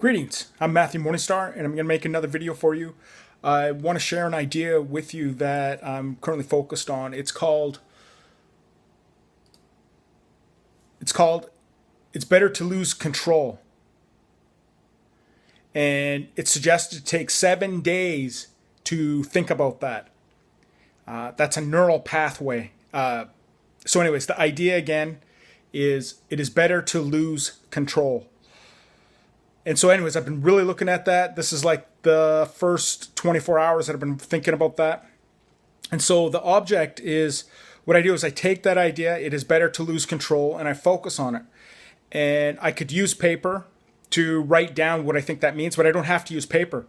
Greetings, I'm Matthew Morningstar, and I'm going to make another video for you. I want to share an idea with you that I'm currently focused on. It's better to lose control. And it's suggested to take 7 days to think about that. That's a neural pathway. So anyways, the idea again is it is better to lose control. And so anyways, I've been really looking at that. This is like the first 24 hours that I've been thinking about that. And so the object is, what I do is I take that idea, it is better to lose control, and I focus on it. And I could use paper to write down what I think that means, but I don't have to use paper.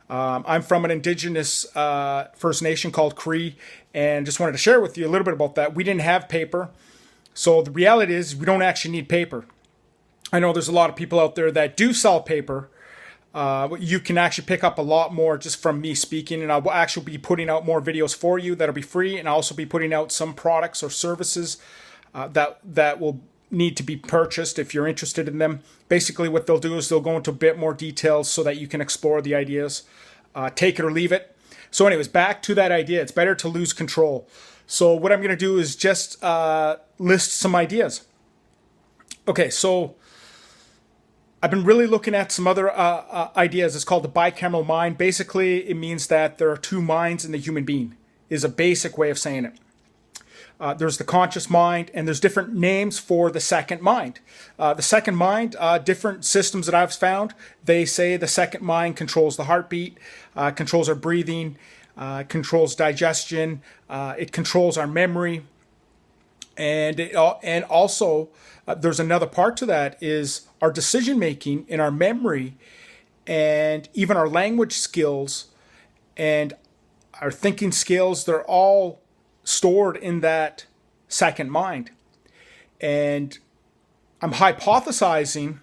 I'm from an indigenous First Nation called Cree, and just wanted to share with you a little bit about that. We didn't have paper. So the reality is we don't actually need paper. I know there's a lot of people out there that do sell paper. You can actually pick up a lot more just from me speaking, and I'll actually be putting out more videos for you that'll be free, and I'll also be putting out some products or services that will need to be purchased if you're interested in them. Basically what they'll do is they'll go into a bit more details so that you can explore the ideas, take it or leave it. So anyways, back to that idea, it's better to lose control. So what I'm going to do is just list some ideas. Okay, so I've been really looking at some other ideas. It's called the bicameral mind. Basically, it means that there are two minds in the human being, is a basic way of saying it. There's the conscious mind, and there's different names for the second mind. The second mind, different systems that I've found, they say the second mind controls the heartbeat, controls our breathing, controls digestion, it controls our memory. And also, there's another part to that is our decision making and our memory and even our language skills and our thinking skills, they're all stored in that second mind. And I'm hypothesizing,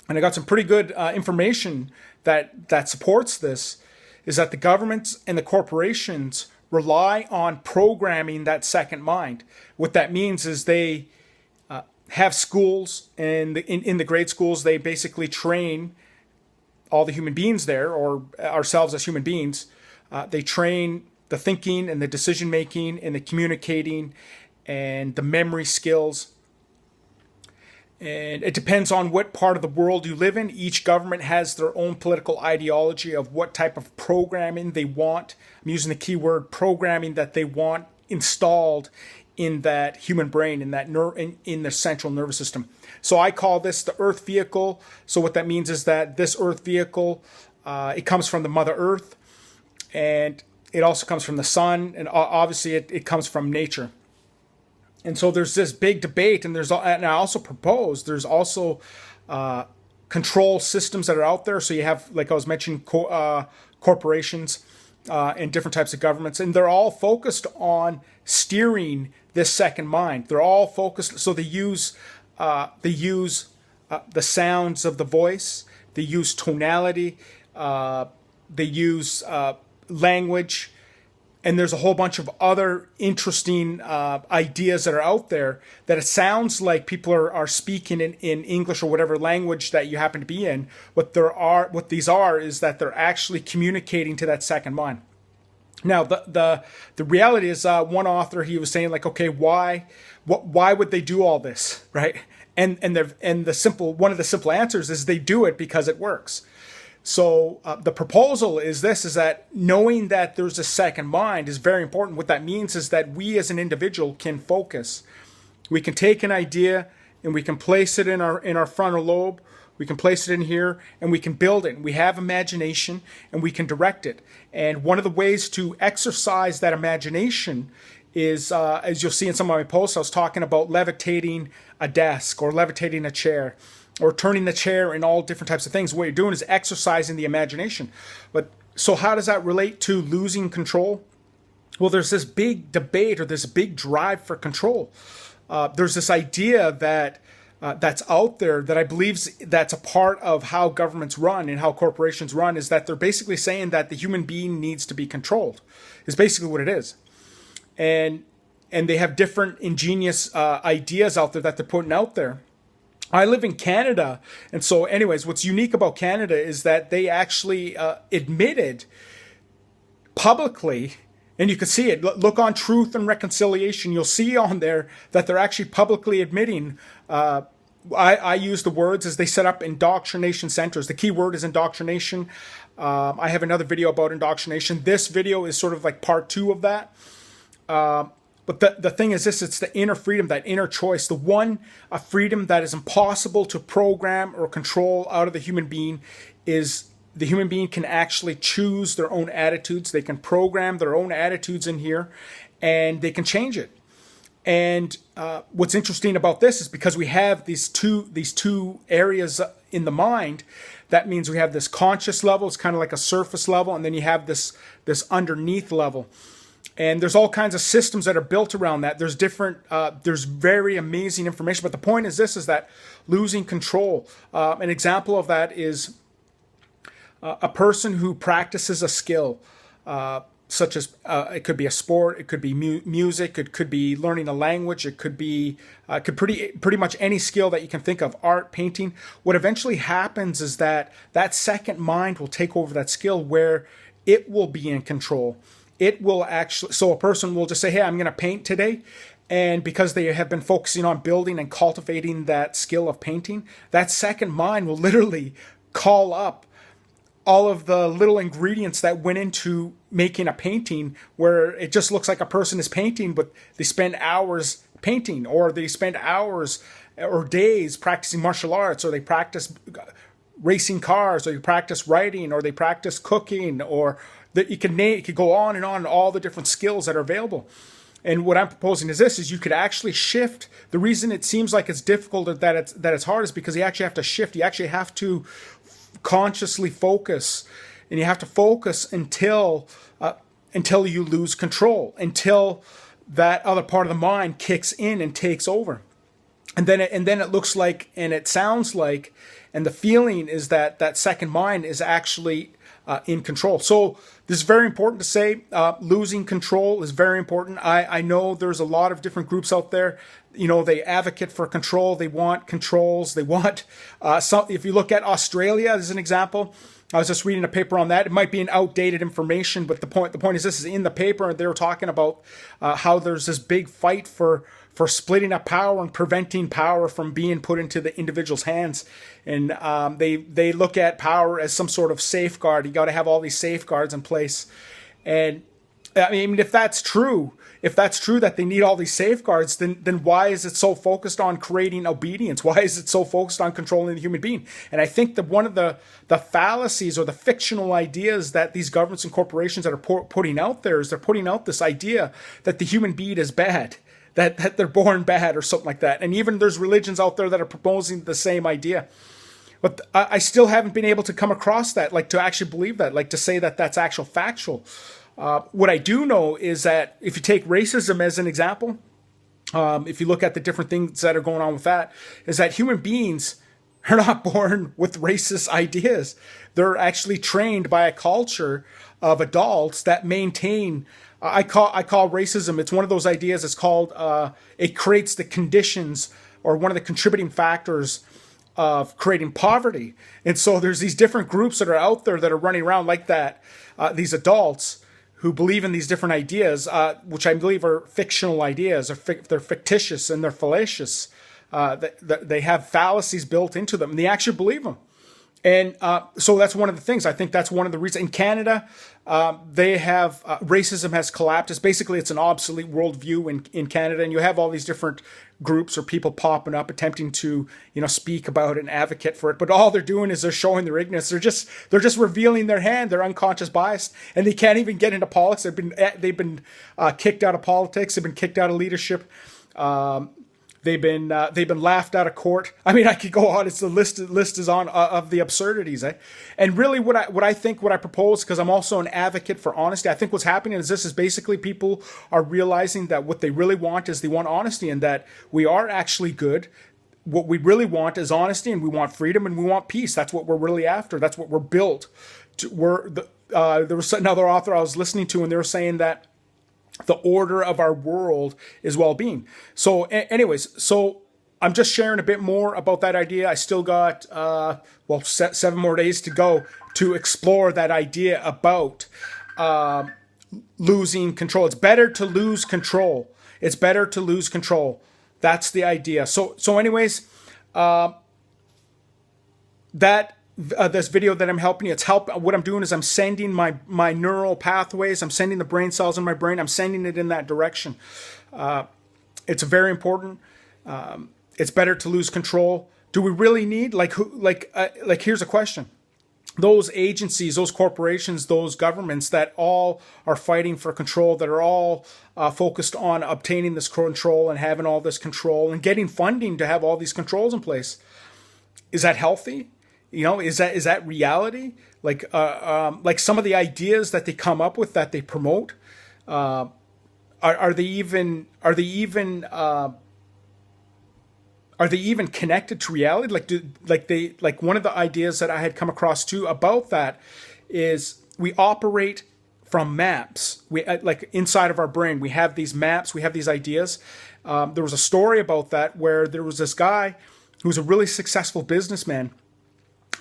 and I got some pretty good information that supports this, is that the governments and the corporations rely on programming that second mind. What that means is they have schools, and in the grade schools, they basically train all the human beings there, or ourselves as human beings. They train the thinking and the decision making and the communicating and the memory skills. And it depends on what part of the world you live in. Each government has their own political ideology of what type of programming they want. I'm using the keyword programming that they want installed in that human brain, in that in the central nervous system. So I call this the Earth vehicle. So what that means is that this Earth vehicle, it comes from the Mother Earth, and it also comes from the sun, and obviously it comes from nature. And so there's this big debate, and I also propose there's also control systems that are out there. So you have, like I was mentioning, corporations and different types of governments, and they're all focused on steering this second mind. They're all focused, so they use the sounds of the voice, they use tonality, they use language, and there's a whole bunch of other interesting ideas that are out there that it sounds like people are speaking in English or whatever language that you happen to be in. What these are is that they're actually communicating to that second mind. Now, the reality is, one author, he was saying, like, okay, why would they do all this, right? And one of the simple answers is they do it because it works. So the proposal is this, is that knowing that there's a second mind is very important. What that means is that we as an individual can focus. We can take an idea and we can place it in our frontal lobe. We can place it in here and we can build it. We have imagination and we can direct it. And one of the ways to exercise that imagination is, as you'll see in some of my posts, I was talking about levitating a desk or levitating a chair, or turning the chair, and all different types of things. What you're doing is exercising the imagination. But so how does that relate to losing control? Well, there's this big debate, or this big drive for control. There's this idea that that's out there that I believe that's a part of how governments run and how corporations run, is that they're basically saying that the human being needs to be controlled, is basically what it is. And they have different ingenious ideas out there that they're putting out there. I live in Canada, and so anyways, what's unique about Canada is that they actually admitted publicly, and you can see it. Look on Truth and Reconciliation. You'll see on there that they're actually publicly admitting. I use the words as they set up indoctrination centers. The key word is indoctrination. I have another video about indoctrination. This video is sort of like part 2 of that. But the thing is this, it's the inner freedom, that inner choice, the one freedom that is impossible to program or control out of the human being is the human being can actually choose their own attitudes. They can program their own attitudes in here and they can change it. And what's interesting about this is because we have these two areas in the mind, that means we have this conscious level, it's kind of like a surface level, and then you have this underneath level. And there's all kinds of systems that are built around that. There's there's very amazing information. But the point is this, is that losing control. An example of that is a person who practices a skill, such as it could be a sport, it could be music, it could be learning a language, it could be pretty much any skill that you can think of, art, painting. What eventually happens is that second mind will take over that skill where it will be in control. It will actually, so a person will just say, hey, I'm going to paint today. And because they have been focusing on building and cultivating that skill of painting, that second mind will literally call up all of the little ingredients that went into making a painting, where it just looks like a person is painting, but they spend hours painting, or they spend hours or days practicing martial arts, or they practice racing cars, or they practice writing, or they practice cooking, or that you could go on and on, all the different skills that are available. And what I'm proposing is this, is you could actually shift. The reason it seems like it's difficult, or that it's hard, is because you actually have to shift. You actually have to consciously focus, and you have to focus until you lose control, until that other part of the mind kicks in and takes over. And then it looks like, and it sounds like, and the feeling is that second mind is actually in control. So this is very important to say. Losing control is very important. I know there's a lot of different groups out there. You know, they advocate for control. They want controls. They want some. If you look at Australia as an example, I was just reading a paper on that. It might be an outdated information, but the point is this, is in the paper they were talking about how there's this big fight for splitting up power and preventing power from being put into the individual's hands. And they look at power as some sort of safeguard. You got to have all these safeguards in place. And I mean, if that's true that they need all these safeguards, then why is it so focused on creating obedience? Why is it so focused on controlling the human being? And I think that one of the fallacies or the fictional ideas that these governments and corporations that are putting out there is they're putting out this idea that the human being is bad, that they're born bad or something like that. And even there's religions out there that are proposing the same idea. But I still haven't been able to come across that, like to actually believe that, like to say that that's actual factual. What I do know is that if you take racism as an example, if you look at the different things that are going on with that, is that human beings are not born with racist ideas. They're actually trained by a culture of adults that maintain. I call racism, it's one of those ideas. It's called it creates the conditions, or one of the contributing factors of creating poverty. And so there's these different groups that are out there that are running around like that. These adults who believe in these different ideas, which I believe are fictional ideas, or they're fictitious and they're fallacious. They have fallacies built into them, and they actually believe them. And so that's one of the things. I think that's one of the reasons. In Canada, they have racism has collapsed. It's an obsolete worldview in Canada, and you have all these different groups or people popping up attempting to speak about it and advocate for it. But all they're doing is they're showing their ignorance. They're just revealing their hand, their unconscious bias, and they can't even get into politics. They've been kicked out of politics. They've been kicked out of leadership. They've been laughed out of court. I mean, I could go on. It's the list is on of the absurdities. And really, what I propose, because I'm also an advocate for honesty. I think what's happening is this is basically people are realizing that what they really want is they want honesty, and that we are actually good. What we really want is honesty, and we want freedom, and we want peace. That's what we're really after. That's what we're built to. There was another author I was listening to, and they were saying that the order of our world is well-being. So anyways, I'm just sharing a bit more about that idea. I still got, 7 more days to go to explore that idea about losing control. It's better to lose control. It's better to lose control. That's the idea. So anyways, this video that I'm helping you, what I'm doing is I'm sending my neural pathways, I'm sending the brain cells in my brain, I'm sending it in that direction. It's very important. It's better to lose control. Do we really need, here's a question. Those agencies, those corporations, those governments that all are fighting for control, that are all focused on obtaining this control and having all this control and getting funding to have all these controls in place, is that healthy? Is that reality? Like some of the ideas that they come up with, that they promote, are they even connected to reality? Like one of the ideas that I had come across too about that is we operate from maps. We inside of our brain, we have these maps, we have these ideas. There was a story about that where there was this guy who was a really successful businessman.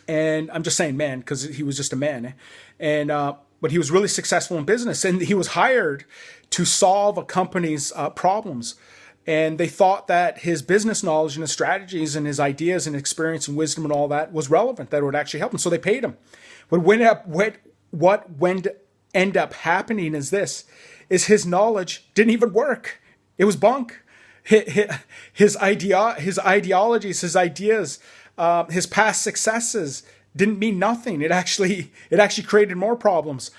And I'm just saying man, because he was just a man. But he was really successful in business, and he was hired to solve a company's problems. And they thought that his business knowledge and his strategies and his ideas and experience and wisdom and all that was relevant, that it would actually help him. So they paid him. But what ended up happening is his knowledge didn't even work. It was bunk. His ideologies, his ideas, his past successes didn't mean nothing. It actually created more problems.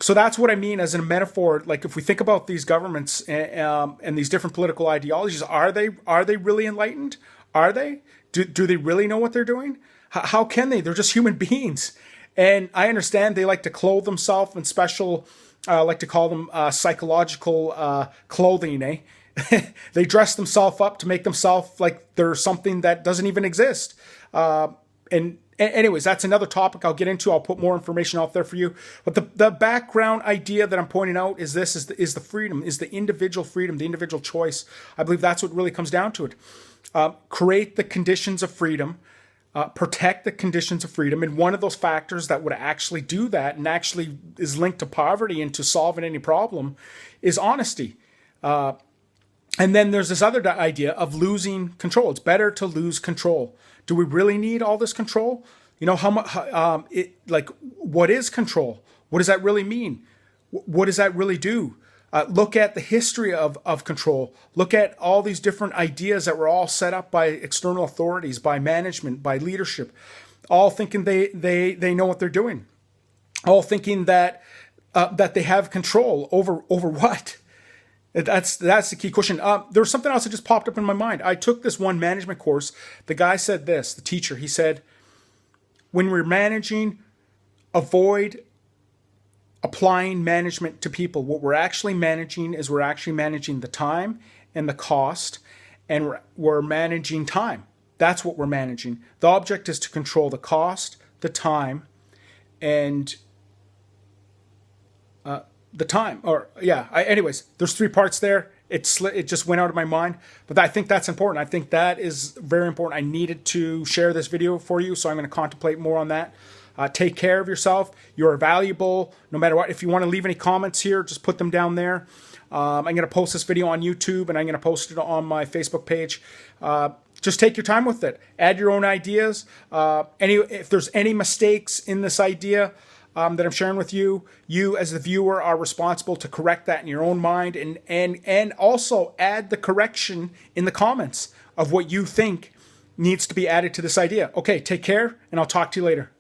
So that's what I mean as a metaphor. Like if we think about these governments and these different political ideologies, are they really enlightened? Are they? Do they really know what they're doing? How can they? They're just human beings. And I understand they like to clothe themselves in special, I like to call them psychological clothing, eh? They dress themselves up to make themselves like they're something that doesn't even exist. And anyways, that's another topic I'll get into. I'll put more information out there for you. But the background idea that I'm pointing out is the freedom, is the individual freedom, the individual choice. I believe that's what really comes down to it. Create the conditions of freedom, protect the conditions of freedom. And one of those factors that would actually do that and actually is linked to poverty and to solving any problem is honesty. And then there's this other idea of losing control. It's better to lose control. Do we really need all this control? How much? What is control? What does that really mean? What does that really do? Look at the history of control. Look at all these different ideas that were all set up by external authorities, by management, by leadership, all thinking they know what they're doing, all thinking that they have control over what. That's the key question. There was something else that just popped up in my mind. I took this one management course. The guy said this, the teacher, he said, when we're managing, avoid applying management to people. What we're actually managing is we're actually managing the time and the cost, and we're managing time. That's what we're managing. The object is to control the cost, the time, and anyways, there's 3 parts there. It just went out of my mind, but I think that's important. I think that is very important. I needed to share this video for you, so I'm going to contemplate more on that. Take care of yourself. You're valuable no matter what. If you want to leave any comments here, just put them down there. I'm going to post this video on YouTube, and I'm going to post it on my Facebook page. Just take your time with it. Add your own ideas. If there's any mistakes in this idea, that I'm sharing with you, you as the viewer are responsible to correct that in your own mind, and also add the correction in the comments of what you think needs to be added to this idea. Okay, take care, and I'll talk to you later.